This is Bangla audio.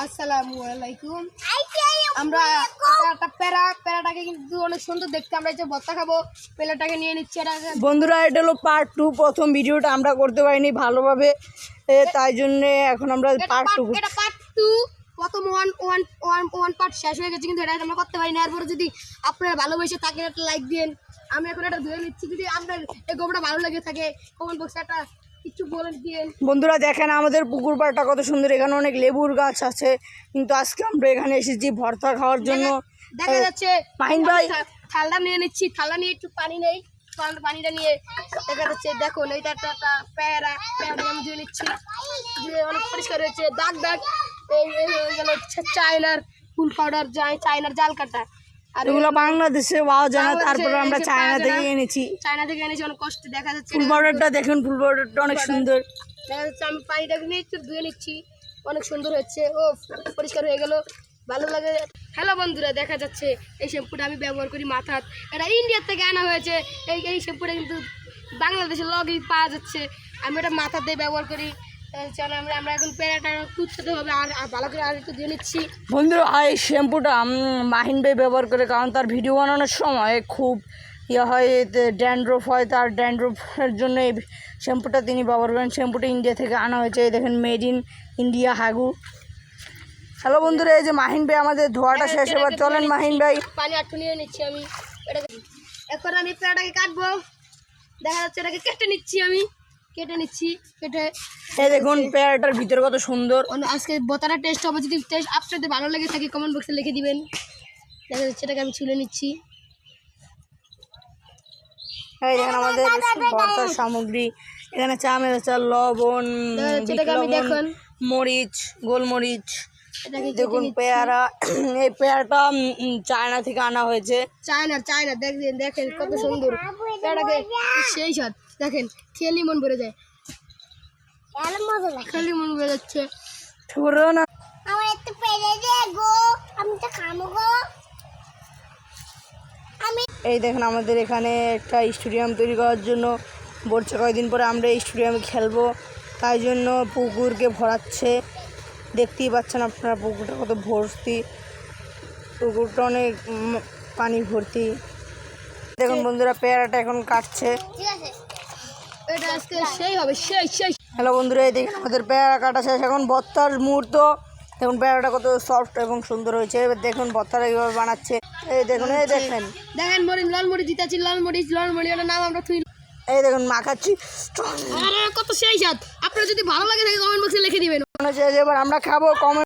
আসসালামু আলাইকুম। আমরা একটা প্যারাটাকে কিন্তু অনেক সুন্দর দেখতে, আমরা এই যে ভর্তা খাবো, প্যারাটাকে নিয়ে নিচ্ছি। বন্ধুরা, এটা হলো পার্ট 2। প্রথম ভিডিওটা আমরা করতে পারিনি ভালোভাবে, তাই জন্য এখন আমরা পার্ট 2। এটা পার্ট 2। প্রথম ওয়ান পার্ট শেষ হয়ে গেছে, কিন্তু এটা আমরা করতে পারিনি। এরপরে যদি আপনারা ভালোবেসে থাকেন একটা লাইক দিন। আমি এখন এটা ধরে নিচ্ছি। যদি আপনার এই গল্পটা ভালো লেগে থাকে কমেন্ট বক্সে একটা কিছু বলে দিন। বন্ধুরা দেখেন আমাদের পুকুর পাড়টা কত সুন্দর, এখানে অনেক লেবুর গাছ আছে, কিন্তু আজকে আমরা এখানে এসেছি ভর্তা খাওয়ার জন্য। দেখা যাচ্ছে মাহিন ভাই থালা নিয়ে নিচ্ছি, থালা নিয়ে একটু পানি নেই, পানিটা নিয়ে দেখা যাচ্ছে দেখুন এইটা একটা প্যারা আমি ধুয়ে নিচ্ছি, অনেক পরিষ্কার হয়েছে। দাগ এই হয়ে গেল চায়নার ফুল পাউডার, চায়নার জাল কাটা। আর এগুলো বাংলাদেশে পাওয়া যায় না, তারপরে আমরা চায়না থেকে এনেছি। অনেক কষ্ট। দেখা যাচ্ছে ফুল পাউডারটা দেখুন, ফুল পাউডারটা অনেক সুন্দর। দেখা যাচ্ছে আমি পানিটাকে নিয়ে একটু ধুয়ে নিচ্ছি, অনেক সুন্দর হচ্ছে। ও পরিষ্কার হয়ে গেল, ভালো লাগে। হ্যালো বন্ধুরা, দেখা যাচ্ছে এই শ্যাম্পুটা আমি ব্যবহার করি মাথার। এটা ইন্ডিয়ার থেকে আনা হয়েছে। এই শ্যাম্পুটা কিন্তু বাংলাদেশের লগেই পাওয়া যাচ্ছে। আমি এটা মাথার দিয়ে ব্যবহার করি। চলো আমরা এখন প্যারাটা কুচতে হবে, আর ভালো করে আর একটু দিয়ে নিচ্ছি। বন্ধুরা, এই শ্যাম্পুটা মাহিন ভাই ব্যবহার করে, কারণ তার ভিডিও বানানোর সময় খুব হয়, ড্যান্ড্রফ হয়। তার ড্যান্ড্রফের জন্য এই শ্যাম্পুটা তিনি ব্যবহার করেন। শ্যাম্পুটা ইন্ডিয়া থেকে আনা হয়েছে, দেখেন মেড ইন ইন্ডিয়া হাগু। হ্যালো বন্ধুরা, এই যে মাহিন ভাই আমাদের ধোয়াটা শেষ। এবার চলেন মাহিন ভাই, পানি আটটু নিয়ে নিচ্ছি আমি। এখন আমি প্যারাটাকে কাটবো। দেখা যাচ্ছে এটাকে কেটে নিচ্ছি, আমি কেটে নিচ্ছি। এই দেখুন পেয়ারাটার ভিতরে কত সুন্দর। আজকে বোতাটা টেস্ট হবে। যদি টেস্ট আপনাদের ভালো লেগে থাকে কমেন্ট বক্সে লিখে দিবেন। দেখা যাচ্ছে এটাকে আমি ছুলে নিচ্ছি। এই দেখেন আমাদের ভর্তার সামগ্রী, এখানে চামচ, লবণ, দেখুন মরিচ, গোলমরিচ, দেখুন পেয়ারা। এই পেয়ারাটা চায়না থেকে আনা হয়েছে। চায়না দেখেন কত সুন্দর পেয়ারাটাকে, সেই স্বাদ। দেখেন খেলি মন ভরে যায়, খেলি মন ভরে যাচ্ছে। এই দেখেন আমাদের এখানে একটা স্টেডিয়াম তৈরি করার জন্য বলছে, কয়েকদিন পরে আমরা এই স্টেডিয়ামে খেলবো, তাই জন্য পুকুরকে ভরাচ্ছে। দেখতেই পাচ্ছেন আপনারা পুকুরটা কত ভর্তি, পুকুরটা অনেক পানি ভর্তি। দেখুন বন্ধুরা, পেয়ারাটা এখন কাটছে। এটা আজকে সেই হবে, সেই। হ্যালো বন্ধুরা, এই দেখেন আমাদের পেয়ারা কাটা শেষ, এখন ভর্তার মুহূর্ত। দেখুন পেয়ারাটা কত সফট এবং সুন্দর হয়েছে। এবার দেখুন ভর্তাটা এইভাবে বানাচ্ছে। এই দেখুন, এই দেখেন মরিচ, লাল মরিচ দিতেছি, লাল মরিচ নাম আমরা তুই। এই দেখুন মাখাচ্ছি, কত সেই স্বাদ। আপনারা যদি ভালো লাগে কমেন্ট বক্সে লিখে দিবেন। এবার আমরা খাবো। কমেন্ট